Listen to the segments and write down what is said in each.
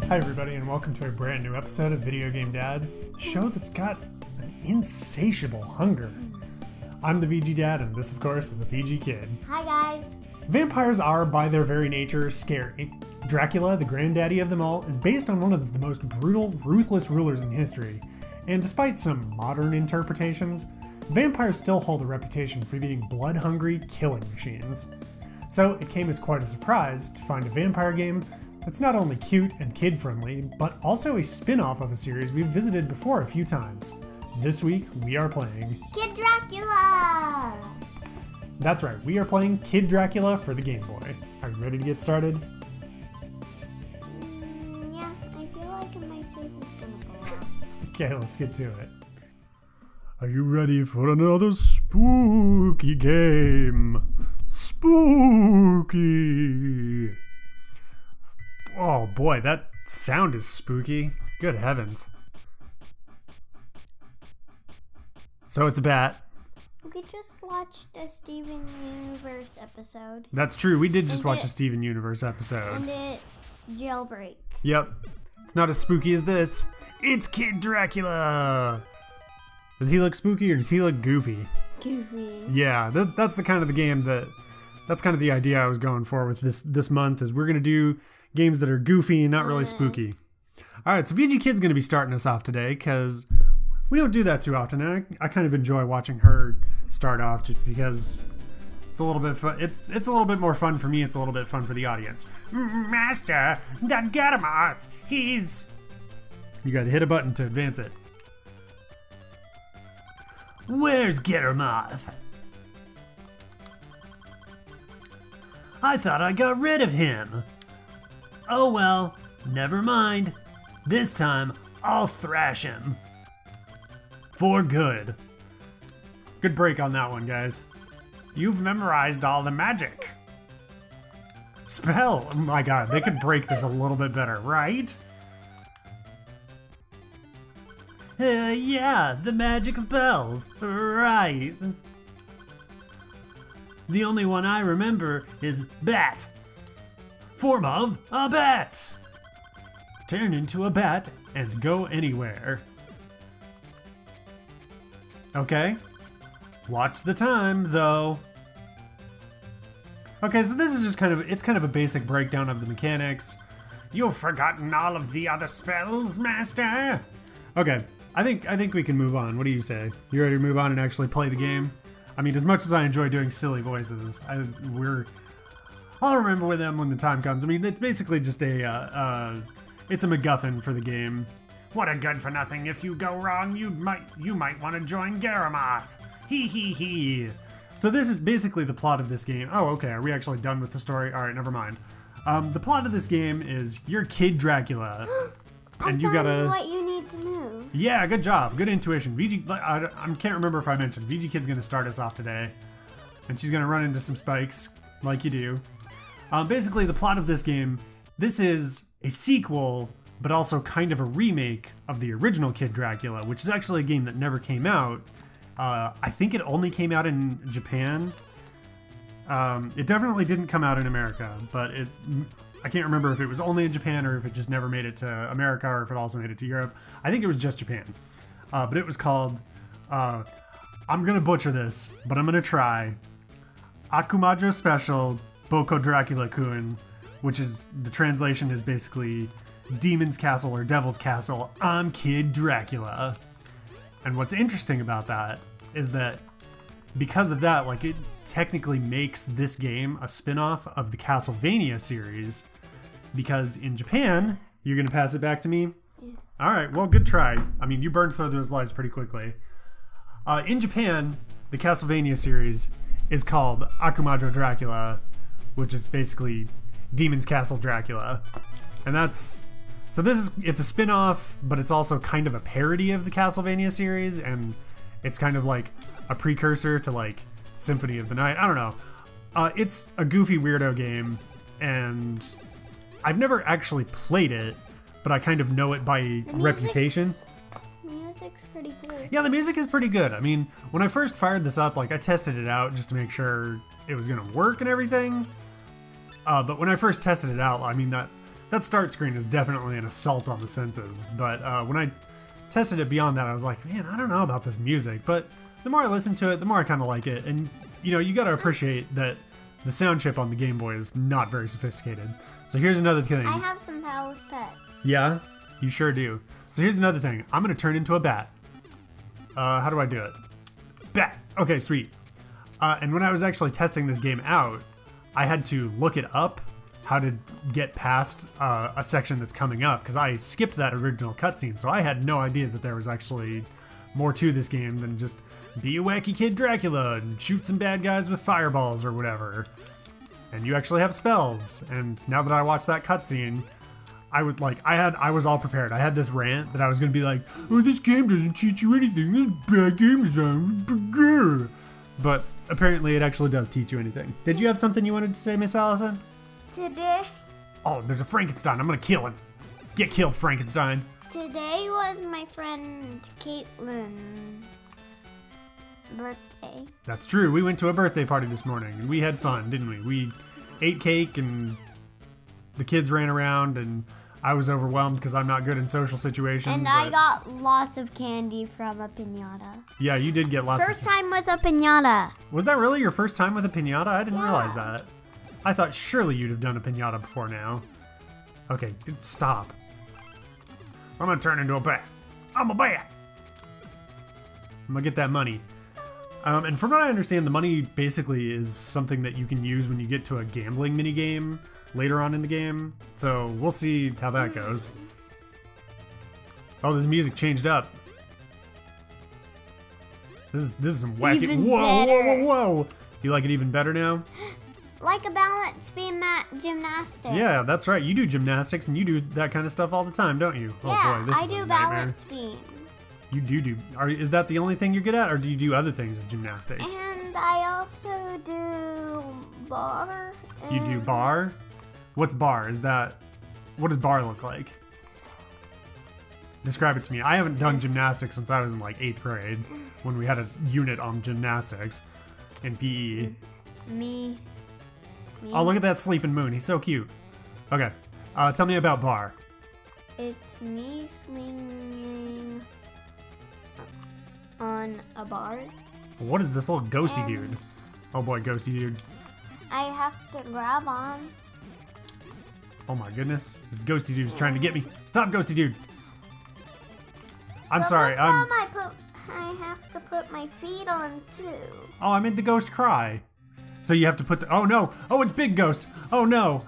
Hi everybody and welcome to a brand new episode of Video Game Dad, the show that's got an insatiable hunger. I'm the VG Dad and this of course is the PG Kid. Hi guys! Vampires are by their very nature scary. Dracula, the granddaddy of them all, is based on one of the most brutal, ruthless rulers in history, and despite some modern interpretations, vampires still hold a reputation for being blood-hungry killing machines. So it came as quite a surprise to find a vampire game that's not only cute and kid-friendly, but also a spin-off of a series we've visited before a few times. This week, we are playing Kid Dracula! That's right, we are playing Kid Dracula for the Game Boy. Are you ready to get started? Yeah, I feel like my tooth is gonna go off. Okay, let's get to it. Are you ready for another spooky game? Spooky! Oh boy, that sound is spooky. Good heavens. So it's a bat. We just watched a Steven Universe episode. That's true, we did just watch a Steven Universe episode. And it's Jailbreak. Yep. It's not as spooky as this. It's Kid Dracula! Does he look spooky or does he look goofy? Goofy. Yeah, that's the kind of the game that's kind of the idea I was going for with this month is we're going to do games that are goofy and not really spooky. Alright, so VG Kid's going to be starting us off today because we don't do that too often. I kind of enjoy watching her start off just because it's a little bit fun. It's a little bit more fun for me. It's a little bit fun for the audience. Master, that Gadamoth, he's... You gotta hit a button to advance it. Where's Gadamoth? I thought I got rid of him. Oh well, never mind. This time, I'll thrash him. For good. Good break on that one, guys. You've memorized all the magic. Spell! Oh my god, they could break this a little bit better, right? Yeah, the magic spells. Right. The only one I remember is bat. Form of a bat. Turn into a bat and go anywhere. Okay. Watch the time, though. Okay, so this is just kind of a basic breakdown of the mechanics. You've forgotten all of the other spells, Master? Okay, I think we can move on. What do you say? You ready to move on and actually play the game? I mean, as much as I enjoy doing silly voices, I'll remember them when the time comes. I mean, it's basically just it's a MacGuffin for the game. What a good for nothing. If you go wrong, you might want to join Gadamoth. Hee hee hee. So this is basically the plot of this game. Oh, okay. Are we actually done with the story? All right, never mind. The plot of this game is you're Kid Dracula, and you gotta. What you need to move. Yeah, good job. Good intuition. VG. I can't remember if I mentioned VG Kid's gonna start us off today, and she's gonna run into some spikes like you do. Basically, the plot of this game. This is a sequel, but also kind of a remake of the original Kid Dracula, which is actually a game that never came out. I think it only came out in Japan. It definitely didn't come out in America, but I can't remember if it was only in Japan or if it just never made it to America or if it also made it to Europe. I think it was just Japan. But it was called, I'm gonna butcher this, but I'm gonna try, Akumajo Special Boko Dracula-kun, which is, the translation is basically Demon's Castle or Devil's Castle, I'm Kid Dracula. And what's interesting about that is that because of that, like, it technically makes this game a spin-off of the Castlevania series, because in Japan, you're gonna pass it back to me? Yeah. Alright, well, good try. I mean, you burned through those lives pretty quickly. In Japan, the Castlevania series is called Akumajo Dracula, which is basically Demon's Castle Dracula. And that's... So it's a spin-off, but it's also kind of a parody of the Castlevania series, and it's kind of like a precursor to like Symphony of the Night. I don't know. It's a goofy weirdo game, and I've never actually played it, but I kind of know it by reputation. Music's pretty cool. Yeah, the music is pretty good. I mean, when I first fired this up, like I tested it out just to make sure it was gonna work and everything. But when I first tested it out, I mean, That start screen is definitely an assault on the senses, but when I tested it beyond that, I was like, man, I don't know about this music, but the more I listen to it, the more I kind of like it, and you know, you gotta appreciate that the sound chip on the Game Boy is not very sophisticated. So here's another thing. I have some palace pets. Yeah, you sure do. So here's another thing. I'm gonna turn into a bat. How do I do it? Bat. Okay, sweet. And when I was actually testing this game out, I had to look it up how to get past a section that's coming up, because I skipped that original cutscene, so I had no idea that there was actually more to this game than just be a wacky kid Dracula and shoot some bad guys with fireballs or whatever. And you actually have spells. And now that I watched that cutscene, I was all prepared. I had this rant that I was gonna be like, oh, this game doesn't teach you anything. This is bad game design. But apparently it actually does teach you anything. Did you have something you wanted to say, Miss Allison? Today. Oh, there's a Frankenstein. I'm gonna kill him. Get killed, Frankenstein. Today was my friend Caitlin's birthday. That's true. We went to a birthday party this morning and we had fun, didn't we? We ate cake and the kids ran around and I was overwhelmed because I'm not good in social situations. And I got lots of candy from a piñata. Yeah, you did get lots First time with a piñata. Was that really your first time with a piñata? I didn't realize that. I thought surely you'd have done a piñata before now. Okay, stop. I'm gonna turn into a bat. I'm a bat. I'm gonna get that money. And from what I understand, the money basically is something that you can use when you get to a gambling minigame later on in the game. So we'll see how that goes. Oh, this music changed up. This is some wacky. Even whoa, better. whoa, whoa, whoa! You like it even better now? Like a balance beam gymnastics. Yeah, that's right. You do gymnastics and you do that kind of stuff all the time, don't you? Yeah, oh boy, this I is a do nightmare. balance beam. You do. Is that the only thing you're good at, or do you do other things in gymnastics? And I also do bar. You do bar? What's bar? What does bar look like? Describe it to me. I haven't done gymnastics since I was in like 8th grade when we had a unit on gymnastics in PE. Me. Oh, look at that sleeping moon. He's so cute. Okay. Tell me about bar. It's me swinging on a bar. What is this little ghosty dude? Oh boy, ghosty dude. I have to grab on. Oh my goodness. This ghosty dude is trying to get me. Stop, ghosty dude. I'm sorry. I have to put my feet on too. Oh, I made the ghost cry. So you have to put the... Oh no! Oh, it's Big Ghost! Oh no!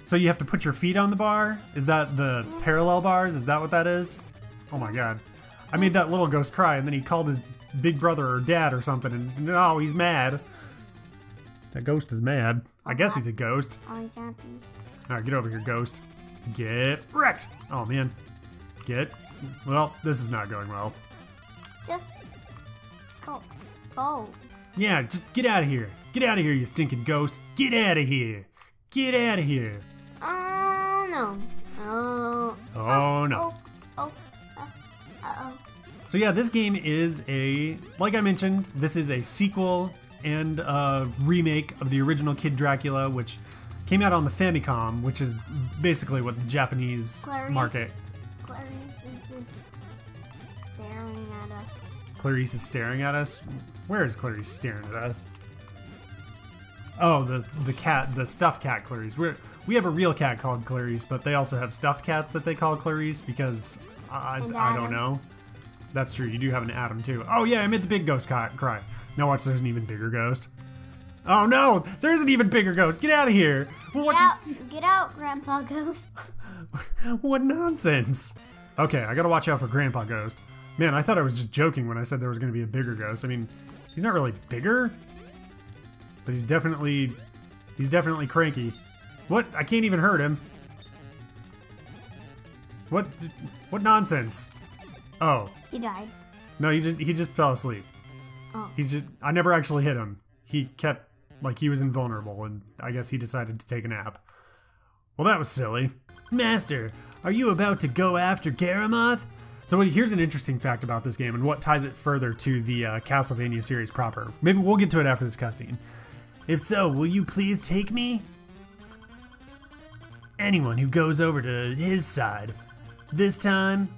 So you have to put your feet on the bar? Is that the parallel bars? Is that what that is? Oh my god. I made that little ghost cry and then he called his big brother or dad or something and no, he's mad. That ghost is mad. I guess he's a ghost. Oh, he's happy. Alright, get over here, ghost. Get wrecked! Oh man. Well, this is not going well. Just go. Go. Yeah, just get out of here. Get out of here, you stinking ghost. Get out of here. Get out of here. Oh, no. Oh. Oh, no. Oh. Uh-oh. So yeah, this game is like I mentioned, this is a sequel and a remake of the original Kid Dracula, which came out on the Famicom, which is basically what the Japanese market. Clarice is just staring at us. Clarice is staring at us? Where is Clarice staring at us? Oh, the cat, the stuffed cat Clarice. We have a real cat called Clarice, but they also have stuffed cats that they call Clarice because I don't know. That's true. You do have an Adam too. Oh yeah, I made the big ghost cry. Now watch, there's an even bigger ghost. Oh no, there's an even bigger ghost. Get out of here. Get out, Grandpa Ghost. What nonsense. Okay, I gotta watch out for Grandpa Ghost. Man, I thought I was just joking when I said there was gonna be a bigger ghost. I mean, he's not really bigger, but he's definitely cranky. What? I can't even hurt him. What nonsense? Oh. He died. No, he just fell asleep. Oh. I never actually hit him. He kept, like, he was invulnerable, and I guess he decided to take a nap. Well, that was silly. Master, are you about to go after Garamoth? So here's an interesting fact about this game and what ties it further to the Castlevania series proper. Maybe we'll get to it after this cutscene. If so, will you please take me? anyone who goes over to his side this time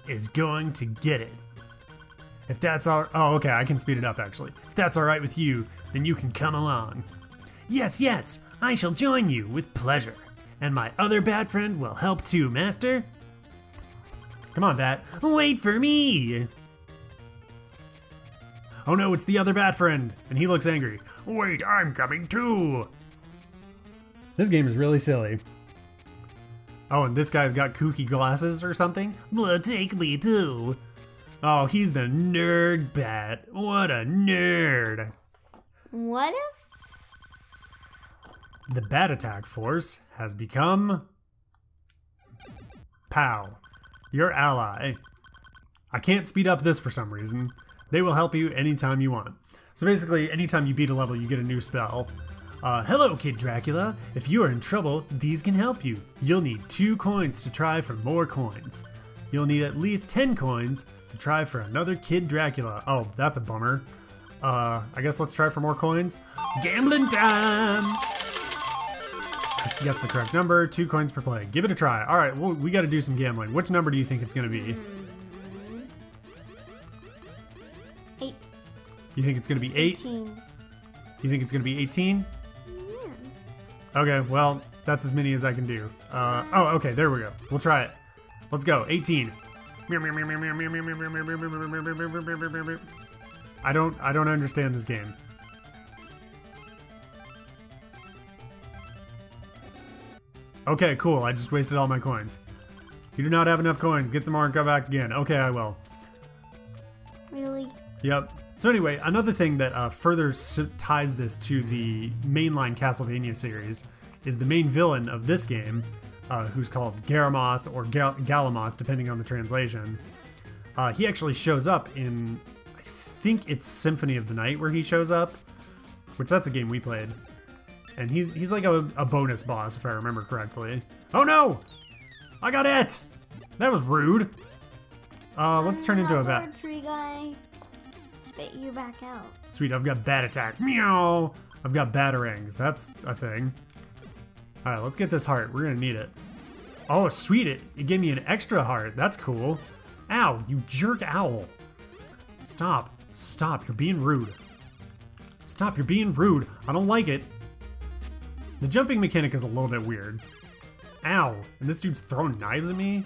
is going to get it. If that's all, oh, okay, I can speed it up actually. If that's all right with you, then you can come along. Yes, yes, I shall join you with pleasure. And my other bat friend will help too, master. Come on, bat. Wait for me. Oh no, it's the other bat friend, and he looks angry. Wait, I'm coming too. This game is really silly. Oh, and this guy's got kooky glasses or something? Well, take me too. Oh, he's the nerd bat. What a nerd. What if? The bat attack force has become POW, your ally. I can't speed up this for some reason. They will help you anytime you want. So basically, anytime you beat a level, you get a new spell. Hello, Kid Dracula. If you are in trouble, these can help you. You'll need 2 coins to try for more coins. You'll need at least 10 coins to try for another Kid Dracula. Oh, that's a bummer. I guess let's try for more coins. Gambling time! Guess the correct number, 2 coins per play. Give it a try. All right, well, we got to do some gambling. Which number do you think it's going to be? 8. You think it's going to be 8? 18. You think it's going to be 18? Yeah. Okay, well, that's as many as I can do. Oh, okay, there we go. We'll try it. Let's go, 18. I don't understand this game. Okay, cool, I just wasted all my coins. You do not have enough coins. Get some more and come back again. Okay, I will. Really? Yep. So anyway, another thing that further ties this to the mainline Castlevania series is the main villain of this game, who's called Garamoth or Galamoth, depending on the translation. He actually shows up in, I think it's Symphony of the Night where he shows up, which that's a game we played. And he's like a bonus boss, if I remember correctly. Oh no! I got it! That was rude. Let's turn into a bat. Tree guy spit you back out. Sweet, I've got bat attack. Meow! I've got batarangs. That's a thing. Alright, let's get this heart. We're gonna need it. Oh, sweet, it gave me an extra heart. That's cool. Ow, you jerk owl. Stop. Stop, you're being rude. Stop, you're being rude. I don't like it. The jumping mechanic is a little bit weird. Ow, and this dude's throwing knives at me?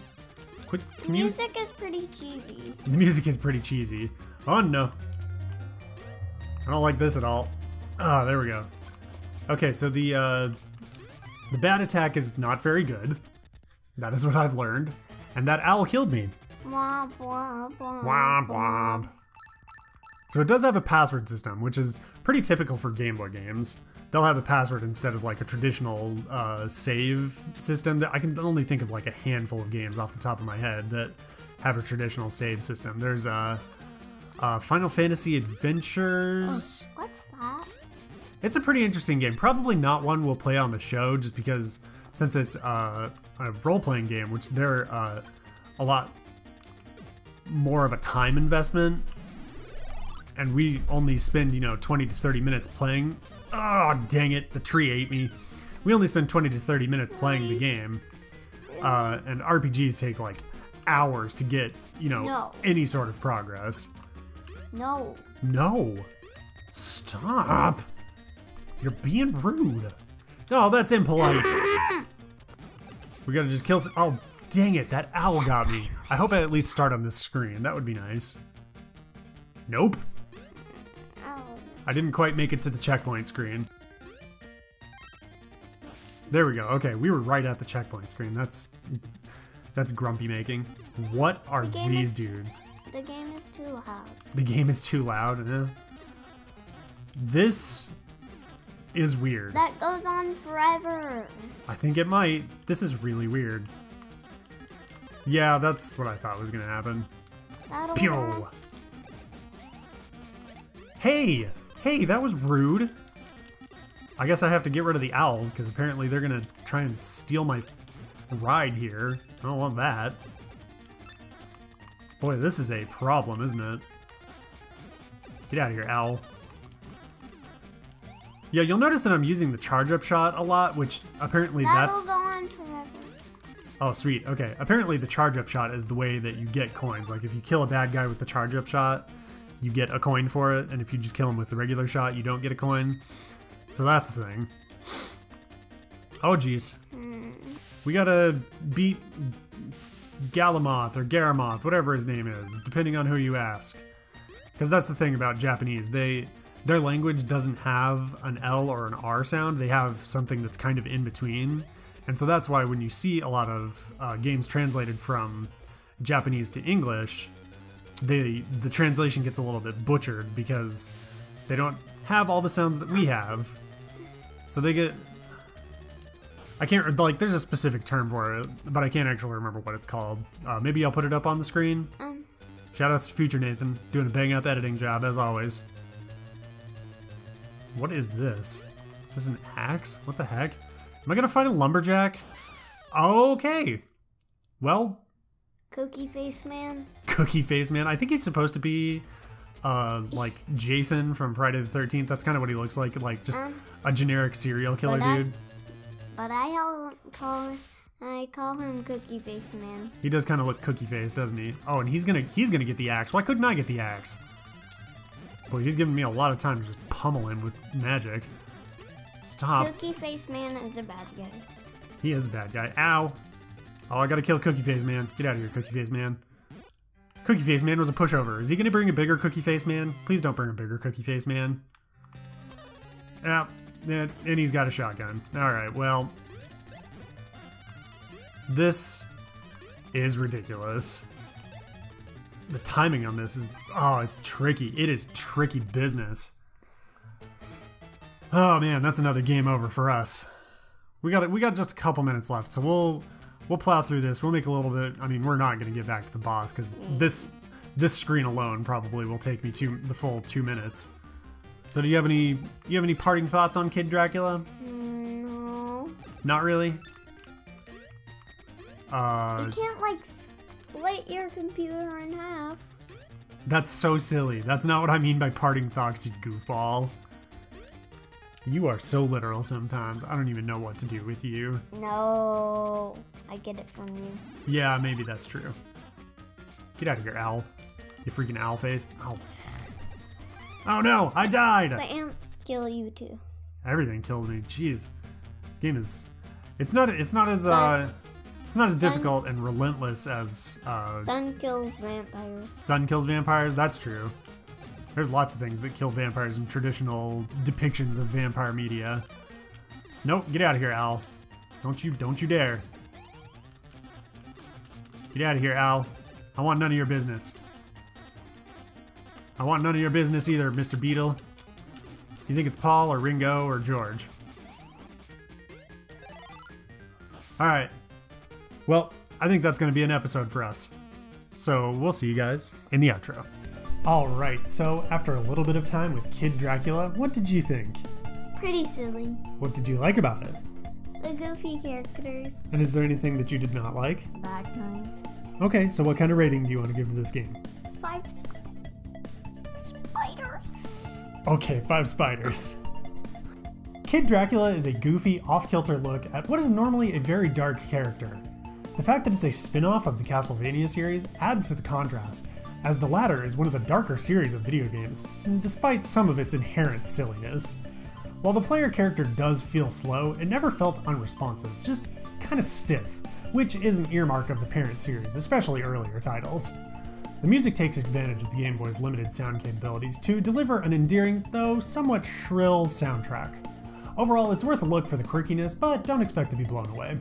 Quit, The music is pretty cheesy. The music is pretty cheesy. Oh no. I don't like this at all. Ah, there we go. Okay, so the bat attack is not very good. That is what I've learned. And that owl killed me. Womp womp womp. Womp womp. So it does have a password system, which is pretty typical for Game Boy games. They'll have a password instead of like a traditional save system. That I can only think of like a handful of games off the top of my head that have a traditional save system. There's Final Fantasy Adventures. Oh, what's that? It's a pretty interesting game. Probably not one we'll play on the show, just because since it's a role-playing game, which they're a lot more of a time investment, and we only spend 20 to 30 minutes playing. Oh, dang it, the tree ate me. We only spend 20 to 30 minutes playing the game, and RPGs take like hours to get No. any sort of progress. No. No, stop. You're being rude. No, that's impolite. We gotta just kill some. Oh, dang it, that owl got me. I hope I at least start on this screen. That would be nice. Nope. Ow. I didn't quite make it to the checkpoint screen. There we go. Okay, we were right at the checkpoint screen. That's grumpy making. What are these dudes? The game is too loud. The game is too loud. This is weird. That goes on forever. I think it might. This is really weird. Yeah, that's what I thought was gonna happen. That'll Pew! work. Hey! Hey, that was rude. I guess I have to get rid of the owls, because apparently they're gonna try and steal my ride here. I don't want that. Boy, this is a problem, isn't it? Get out of here, owl. Yeah, you'll notice that I'm using the charge-up shot a lot, which apparently That'll that's... go on forever. Oh, sweet. Okay. Apparently the charge-up shot is the way that you get coins. Like, if you kill a bad guy with the charge-up shot, you get a coin for it. And if you just kill him with the regular shot, you don't get a coin. So that's the thing. Oh, geez. We gotta beat Galamoth or Garamoth, whatever his name is, depending on who you ask. Because that's the thing about Japanese. Their language doesn't have an L or an R sound. They have something that's kind of in between. And so that's why when you see a lot of games translated from Japanese to English, the translation gets a little bit butchered because they don't have all the sounds that we have. So they get... I can't... Like, there's a specific term for it, but I can't actually remember what it's called. Maybe I'll put it up on the screen. Shoutouts to Future Nathan, doing a bang-up editing job, as always. What is this? Is this an axe? What the heck? Am I gonna fight a lumberjack? Okay. Well... Cookie Face Man? Cookie Face Man. I think he's supposed to be, like, Jason from Friday the 13th. That's kind of what he looks like just a generic serial killer dude. But I call him Cookie Face Man. He does kind of look cookie face, doesn't he? Oh, and he's gonna get the axe. Why couldn't I get the axe? Boy, he's giving me a lot of time to just pummel him with magic. Stop. Cookie Face Man is a bad guy. He is a bad guy. Ow. Oh, I gotta kill Cookie Face Man. Get out of here, Cookie Face Man. Cookie Face Man was a pushover. Is he gonna bring a bigger Cookie Face Man? Please don't bring a bigger Cookie Face Man. Yeah, and he's got a shotgun. Alright, well... This is ridiculous. The timing on this is... Oh, it's tricky. It is tricky business. Oh man, that's another game over for us. We got just a couple minutes left, so we'll plow through this. We'll make a little bit... I mean, we're not going to get back to the boss, because this screen alone probably will take me the full 2 minutes. So do you have any parting thoughts on Kid Dracula? No. Not really? You can't, like, split your computer in half. That's so silly. That's not what I mean by parting thoughts, you goofball. You are so literal sometimes. I don't even know what to do with you. No, I get it from you. Yeah, maybe that's true. Get out of here, owl. You freaking owl face. Ow. Oh no, I died! The ants kill you too. Everything kills me. Jeez. This game is... It's not as difficult and relentless as... Sun kills vampires. Sun kills vampires? That's true. There's lots of things that kill vampires in traditional depictions of vampire media. Nope, get out of here, Al. Don't you dare. Get out of here, Al. I want none of your business. I want none of your business either, Mr. Beetle. You think it's Paul or Ringo or George? Alright. Well, I think that's going to be an episode for us. So we'll see you guys in the outro. Alright, so after a little bit of time with Kid Dracula, what did you think? Pretty silly. What did you like about it? The goofy characters. And is there anything that you did not like? Bad guys. Okay, so what kind of rating do you want to give to this game? 5 spiders. Okay, 5 spiders. Kid Dracula is a goofy, off-kilter look at what is normally a very dark character. The fact that it's a spin-off of the Castlevania series adds to the contrast, as the latter is one of the darker series of video games, despite some of its inherent silliness. While the player character does feel slow, it never felt unresponsive, just kind of stiff, which is an earmark of the parent series, especially earlier titles. The music takes advantage of the Game Boy's limited sound capabilities to deliver an endearing, though somewhat shrill soundtrack. Overall, it's worth a look for the quirkiness, but don't expect to be blown away.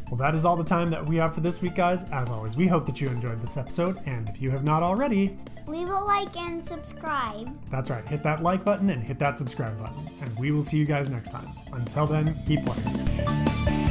Well, that is all the time that we have for this week, guys. As always, we hope that you enjoyed this episode, and if you have not already, leave a like and subscribe. That's right, hit that like button and hit that subscribe button, and we will see you guys next time. Until then, keep playing.